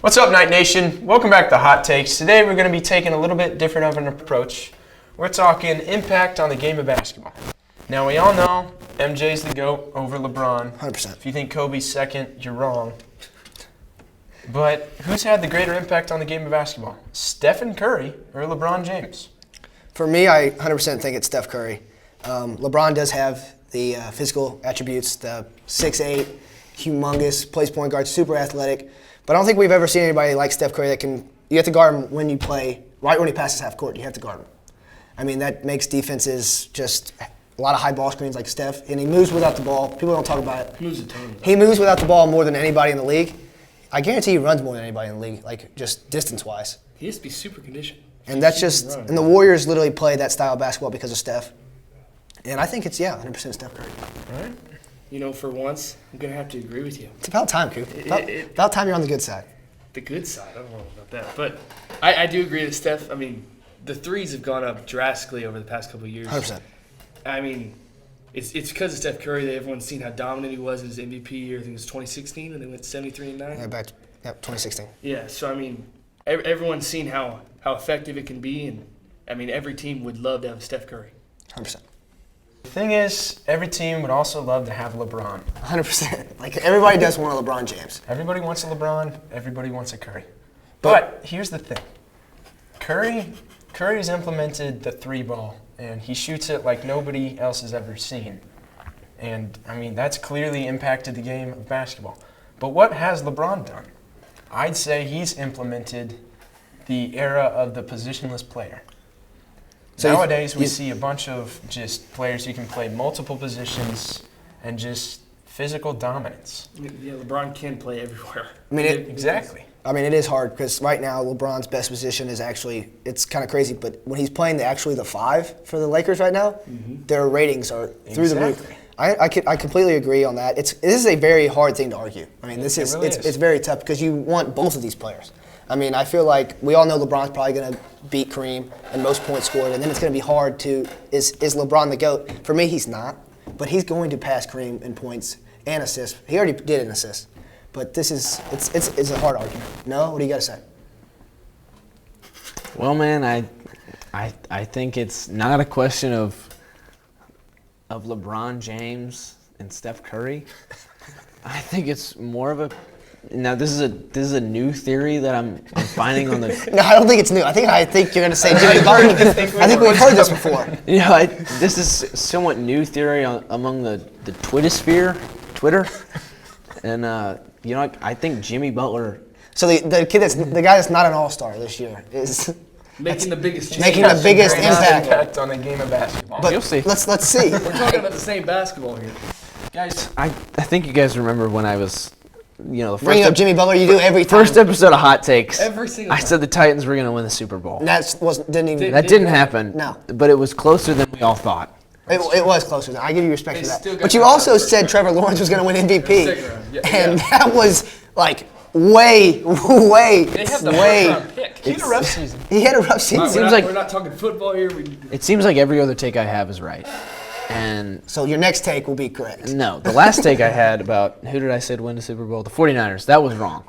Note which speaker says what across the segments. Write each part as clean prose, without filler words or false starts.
Speaker 1: What's up, Night Nation? Welcome back to Hot Takes. Today we're going to be taking a little bit different of an approach. We're talking impact on the game of basketball. Now, we all know MJ's the GOAT over LeBron.
Speaker 2: 100%.
Speaker 1: If you think Kobe's second, you're wrong. But who's had the greater impact on the game of basketball? Stephen Curry or LeBron James?
Speaker 2: For me, I 100% think it's Steph Curry. LeBron does have the physical attributes, the 6'8", humongous, plays point guard, super athletic. But I don't think we've ever seen anybody like Steph Curry that can – you have to guard him when you play – right when he passes half court, you have to guard him. I mean, that makes defenses just a lot of high ball screens like Steph. And he moves without the ball. People don't talk about it.
Speaker 3: He moves a ton.
Speaker 2: He moves without the ball more than anybody in the league. I guarantee he runs more than anybody in the league, like just distance-wise.
Speaker 3: He has to be super conditioned.
Speaker 2: And that's just – and the Warriors literally play that style of basketball because of Steph. And I think it's, 100% Steph Curry.
Speaker 1: All right.
Speaker 3: You know, for once, I'm going to have to agree with you.
Speaker 2: It's about time, Coop. About time you're on the good side.
Speaker 3: The good side, I don't know about that. But I do agree that Steph, I mean, the threes have gone up drastically over the past couple of years.
Speaker 2: 100%.
Speaker 3: I mean, it's because of Steph Curry that everyone's seen how dominant he was in his MVP year. I think it was 2016 when they went 73-9.
Speaker 2: Yeah, 2016.
Speaker 3: Yeah, so I mean, everyone's seen how effective it can be. And, I mean, every team would love to have Steph Curry.
Speaker 2: 100%.
Speaker 1: The thing is, every team would also love to have LeBron.
Speaker 2: 100%. Like, everybody does want a LeBron James.
Speaker 1: Everybody wants a LeBron. Everybody wants a Curry. But here's the thing. Curry's implemented the three ball, and he shoots it like nobody else has ever seen. And, I mean, that's clearly impacted the game of basketball. But what has LeBron done? I'd say he's implemented the era of the positionless player. So nowadays, we see a bunch of just players who can play multiple positions and just physical dominance.
Speaker 3: Yeah, LeBron can play everywhere.
Speaker 2: I mean,
Speaker 1: Exactly.
Speaker 2: I mean, it is hard because right now LeBron's best position is actually, it's kind of crazy, but when he's playing the 5 for the Lakers right now, their ratings are through the roof. I completely agree on that. This is a very hard thing to argue. I mean, it's very tough because you want both of these players. I mean, I feel like we all know LeBron's probably going to beat Kareem in most points scored, and then it's going to be hard to is LeBron the GOAT? For me, he's not, but he's going to pass Kareem in points and assists. He already did an assist, but this is it's a hard argument. No, what do you got to say?
Speaker 4: Well, man, I think it's not a question of LeBron James and Steph Curry. I think it's more of a Now this is a new theory that I'm finding on the.
Speaker 2: No, I don't think it's new. I think you're going to say Jimmy Butler. I think we've heard this before.
Speaker 4: You know, this is somewhat new theory among the Twitter, and I think Jimmy Butler.
Speaker 2: So the kid the guy that's not an all-star this year is
Speaker 3: making the biggest change.
Speaker 2: Making the biggest impact
Speaker 1: on the game of basketball.
Speaker 2: But
Speaker 4: you'll see.
Speaker 2: Let's see.
Speaker 3: We're talking about the same basketball here,
Speaker 4: guys. I think you guys remember when I was. The
Speaker 2: Bring up Jimmy Butler, you do every time.
Speaker 4: First episode of Hot Takes.
Speaker 3: Every single
Speaker 4: I
Speaker 3: time.
Speaker 4: said the Titans were going to win the Super Bowl.
Speaker 2: That
Speaker 4: didn't happen.
Speaker 2: No.
Speaker 4: But it was closer than we all thought.
Speaker 2: It was closer. I give you respect for that. But you also said Trevor Lawrence was going to win MVP, and that was like way.
Speaker 3: They had the first-round pick.
Speaker 1: He had a rough season.
Speaker 2: He had a rough season.
Speaker 3: We're not talking football here.
Speaker 4: It seems like every other take I have is right. And
Speaker 2: so your next take will be correct.
Speaker 4: No, the last take I had about who did I say to win the Super Bowl? The 49ers. That was wrong.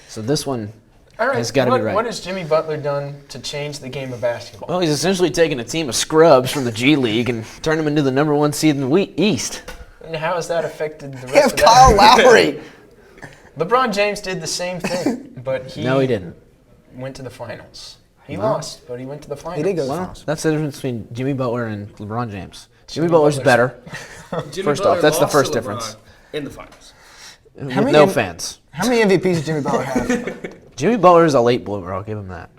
Speaker 4: So this one has got to be right.
Speaker 1: What has Jimmy Butler done to change the game of basketball?
Speaker 4: Well, he's essentially taken a team of scrubs from the G League and turned them into the number 1 seed in the East.
Speaker 1: And how has that affected the rest
Speaker 2: You have
Speaker 1: of
Speaker 2: Kyle Lowry.
Speaker 1: LeBron James did the same thing, but he
Speaker 4: didn't.
Speaker 1: Went to the finals. He lost, but he went to the finals.
Speaker 2: He did go to the finals.
Speaker 4: That's the difference between Jimmy Butler and LeBron James. Jimmy Butler's better. First off, that's the first difference.
Speaker 3: In the finals.
Speaker 4: With no fans.
Speaker 2: How many MVPs does Jimmy Butler have?
Speaker 4: Jimmy Butler is a late bloomer, I'll give him that.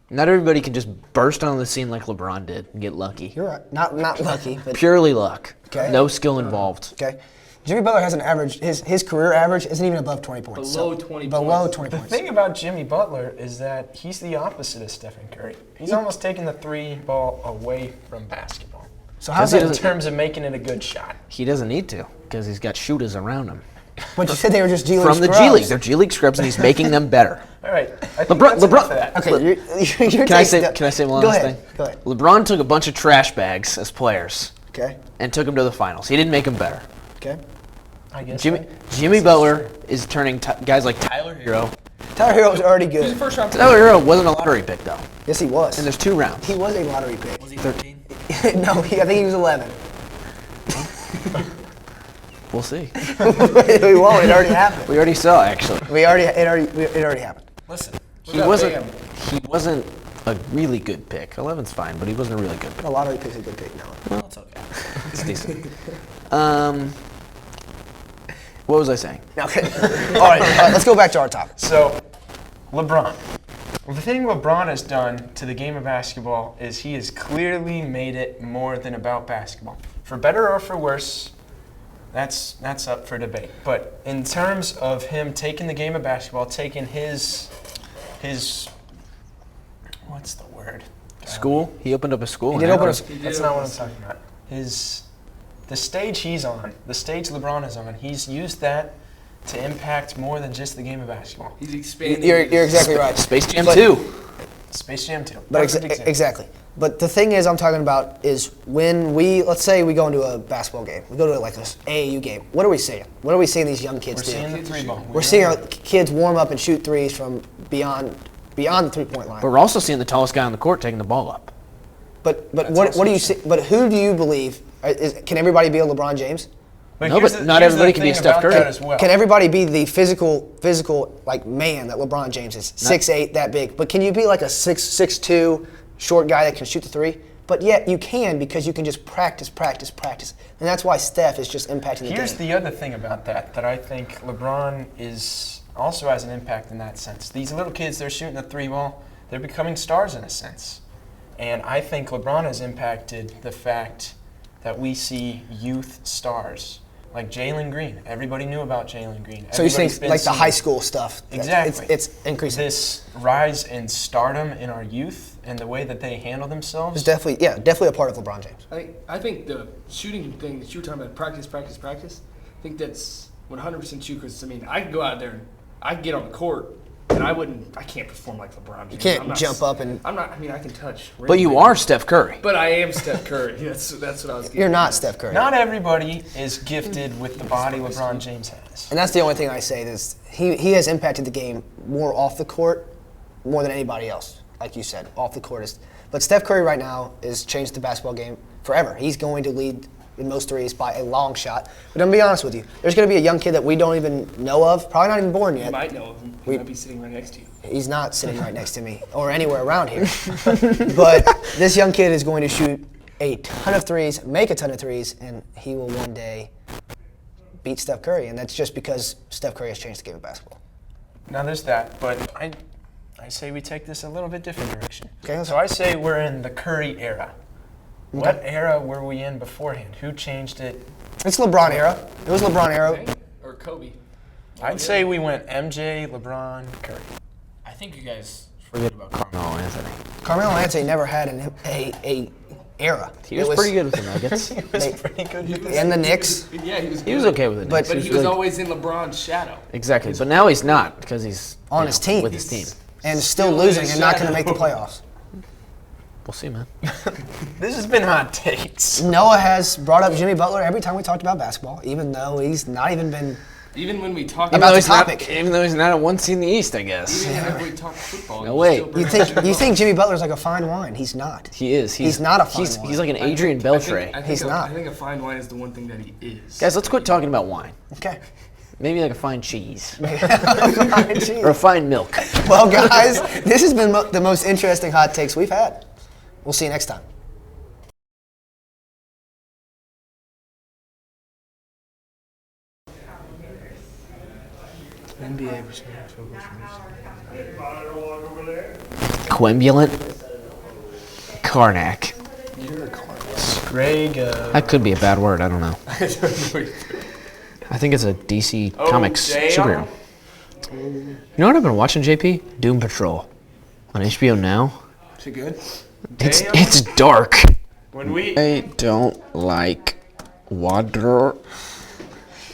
Speaker 4: Not everybody can just burst on the scene like LeBron did and get lucky.
Speaker 2: You're right. Not lucky, but
Speaker 4: purely luck.
Speaker 2: Okay.
Speaker 4: No skill involved.
Speaker 2: Okay. Jimmy Butler has an average. His career average isn't even above 20 points.
Speaker 3: Below 20
Speaker 2: points.
Speaker 1: The thing about Jimmy Butler is that he's the opposite of Stephen Curry. He's almost taking the three ball away from basketball.
Speaker 2: So how's that
Speaker 1: in terms of making it a good shot?
Speaker 4: He doesn't need to because he's got shooters around him.
Speaker 2: But you said they were just G League
Speaker 4: from
Speaker 2: scrubs.
Speaker 4: the G League. They're G League scrubs, and he's making them better.
Speaker 1: All right. I think that's enough of that.
Speaker 2: Okay.
Speaker 4: Can I say one last thing?
Speaker 2: Go ahead.
Speaker 4: LeBron took a bunch of trash bags as players.
Speaker 2: Okay.
Speaker 4: And took them to the finals. He didn't make them better.
Speaker 2: Okay.
Speaker 1: I guess
Speaker 4: Jimmy Butler is turning guys like Tyler Hero,
Speaker 2: Tyler Hero's already
Speaker 3: He was a
Speaker 2: good.
Speaker 3: first round pick.
Speaker 4: Tyler Hero wasn't a lottery pick though,
Speaker 2: Yes, he was.
Speaker 4: and there's 2 rounds.
Speaker 2: He was a lottery pick.
Speaker 5: Was he 13?
Speaker 2: No, I think he was 11.
Speaker 4: We'll see.
Speaker 2: We won't. It already happened.
Speaker 4: We already saw actually.
Speaker 2: It already happened.
Speaker 5: Listen,
Speaker 4: He wasn't a really good pick. 11's fine, but he wasn't a really good pick.
Speaker 2: A lottery pick's a good pick now.
Speaker 5: well, it's okay.
Speaker 4: It's decent. What was I saying?
Speaker 2: Okay. All right, let's go back to our topic.
Speaker 1: So, LeBron. Well, the thing LeBron has done to the game of basketball is he has clearly made it more than about basketball. For better or for worse, that's up for debate. But in terms of him taking the game of basketball, taking his what's the word?
Speaker 4: School? He opened up a school.
Speaker 2: He
Speaker 4: in
Speaker 2: did open
Speaker 4: Akron.
Speaker 2: a
Speaker 1: That's not what I'm talking about. The stage he's on, the stage LeBron is on, he's used that to impact more than just the game of basketball.
Speaker 3: He's expanding.
Speaker 2: You're exactly right.
Speaker 4: Space Jam
Speaker 2: But-
Speaker 4: 2.
Speaker 1: Space Jam 2.
Speaker 2: But
Speaker 1: Perfect example.
Speaker 2: exactly. But the thing is, I'm talking about is when let's say we go into a basketball game, we go to like an AAU game. What are we seeing? What are we seeing these young kids
Speaker 1: We're
Speaker 2: do?
Speaker 1: seeing the 3-ball.
Speaker 2: We're seeing our kids warm up and shoot threes from beyond the 3-point line.
Speaker 4: But we're also seeing the tallest guy on the court taking the ball up.
Speaker 2: But what do you see? But who do you believe? Can everybody be a LeBron James?
Speaker 4: No,
Speaker 1: here's
Speaker 4: but not
Speaker 1: here's the
Speaker 4: everybody can be
Speaker 1: thing
Speaker 4: Steph
Speaker 1: about
Speaker 4: Curry.
Speaker 1: that as well.
Speaker 2: Can everybody be the physical like man that LeBron James is? 6'8", that big. But can you be like a 6'2", short guy that can shoot the three? But yet you can because you can just practice. And that's why Steph is just impacting the
Speaker 1: Here's
Speaker 2: game.
Speaker 1: the other thing about that I think LeBron also has an impact in that sense. These little kids, they're shooting the 3-ball. They're becoming stars in a sense. And I think LeBron has impacted the fact that we see youth stars like Jalen Green. Everybody knew about Jalen Green.
Speaker 2: So you think
Speaker 1: Everybody's been
Speaker 2: like the
Speaker 1: seeing
Speaker 2: high school stuff?
Speaker 1: Exactly.
Speaker 2: It's increasing.
Speaker 1: this rise in stardom in our youth and the way that they handle themselves.
Speaker 2: It's definitely a part of LeBron James.
Speaker 3: I think the shooting thing that you were talking about, practice. I think that's 100% true. Because I mean, I can go out there and I can get on the court, and I can't perform like LeBron James.
Speaker 2: You can't
Speaker 3: I'm not-
Speaker 2: jump up and.
Speaker 3: I'm not. I mean, I can touch.
Speaker 4: But you are Steph Curry.
Speaker 3: But I am Steph Curry. That's what I was. Getting
Speaker 2: You're
Speaker 3: at.
Speaker 2: not Steph Curry.
Speaker 1: Not everybody is gifted with the body LeBron James has.
Speaker 2: And that's the only thing I say is he has impacted the game more off the court more than anybody else. Like you said, off the court is. But Steph Curry right now has changed the basketball game forever. He's going to lead in most threes by a long shot. But I'm gonna be honest with you, there's gonna be a young kid that we don't even know of, probably not even born
Speaker 3: You
Speaker 2: yet.
Speaker 3: might know of him. He might be sitting right next to you.
Speaker 2: He's not sitting right next to me or anywhere around here. But this young kid is going to shoot a ton of threes, make a ton of threes, and he will one day beat Steph Curry. And that's just because Steph Curry has changed the game of basketball.
Speaker 1: Now there's that, but I say we take this a little bit different direction.
Speaker 2: Okay,
Speaker 1: So I say we're in the Curry era. What era were we in beforehand? Who changed it?
Speaker 2: It's LeBron era. It was LeBron era.
Speaker 3: Okay? Or Kobe.
Speaker 1: I'd say we went MJ, LeBron, Curry.
Speaker 5: I think you guys
Speaker 4: Forget about Carmelo Anthony.
Speaker 2: Carmelo Anthony never had a era.
Speaker 4: He was pretty good with the Nuggets.
Speaker 1: Pretty good.
Speaker 2: And the Knicks.
Speaker 3: Yeah, he was.
Speaker 4: He was
Speaker 3: good.
Speaker 4: okay with it.
Speaker 2: But-
Speaker 3: But he was always in LeBron's shadow.
Speaker 4: Exactly, but now he's not because he's
Speaker 2: On
Speaker 4: you
Speaker 2: his
Speaker 4: know,
Speaker 2: team.
Speaker 4: with his team.
Speaker 2: And still
Speaker 3: Still
Speaker 2: losing
Speaker 3: in
Speaker 2: and not going to
Speaker 3: shadow.
Speaker 2: make the playoffs.
Speaker 4: We'll see, man.
Speaker 1: This has been hot takes.
Speaker 2: Noah has brought up Jimmy Butler every time we talked about basketball, even though he's not even been.
Speaker 3: Even when we talk
Speaker 2: About the
Speaker 4: he's not-
Speaker 2: topic.
Speaker 4: even though he's not a 1 seed in the East, I guess.
Speaker 3: Even whenever we talk football.
Speaker 4: No
Speaker 3: you
Speaker 4: way.
Speaker 3: still bring
Speaker 2: You
Speaker 3: up
Speaker 2: think
Speaker 3: Jimmy
Speaker 2: you
Speaker 3: Butler.
Speaker 2: think Jimmy Butler's like a fine wine? He's not.
Speaker 4: He is.
Speaker 2: He's not a fine
Speaker 4: he's,
Speaker 2: wine.
Speaker 4: he's like an Adrian
Speaker 3: I think-
Speaker 4: Beltre.
Speaker 3: I think
Speaker 2: He's
Speaker 3: a-
Speaker 2: not.
Speaker 3: I think a fine wine is the one thing that he is.
Speaker 4: Guys, let's quit talking about wine.
Speaker 2: Okay.
Speaker 4: Maybe like a fine cheese
Speaker 2: Jeez.
Speaker 4: or a fine milk.
Speaker 2: Well, guys, this has been the most interesting hot takes we've had. We'll see you next time.
Speaker 1: NBA
Speaker 4: Quembulant. Karnak.
Speaker 1: Greg.
Speaker 4: That could be a bad word. I don't know. I think it's a DC Comics
Speaker 3: damn.
Speaker 4: superhero. You know what I've been watching, JP? Doom Patrol on HBO Now.
Speaker 1: Is it good?
Speaker 4: It's dark.
Speaker 1: When we.
Speaker 4: I don't like water.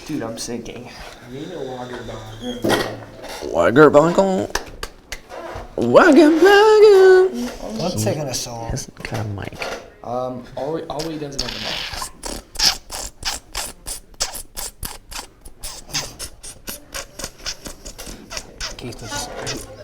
Speaker 1: Dude, I'm sinking.
Speaker 4: Wagger bungle. Wagger bungle.
Speaker 2: What's taking us so long?
Speaker 4: Hasn't got a mic.
Speaker 3: All he does is have the ball.
Speaker 2: Heath.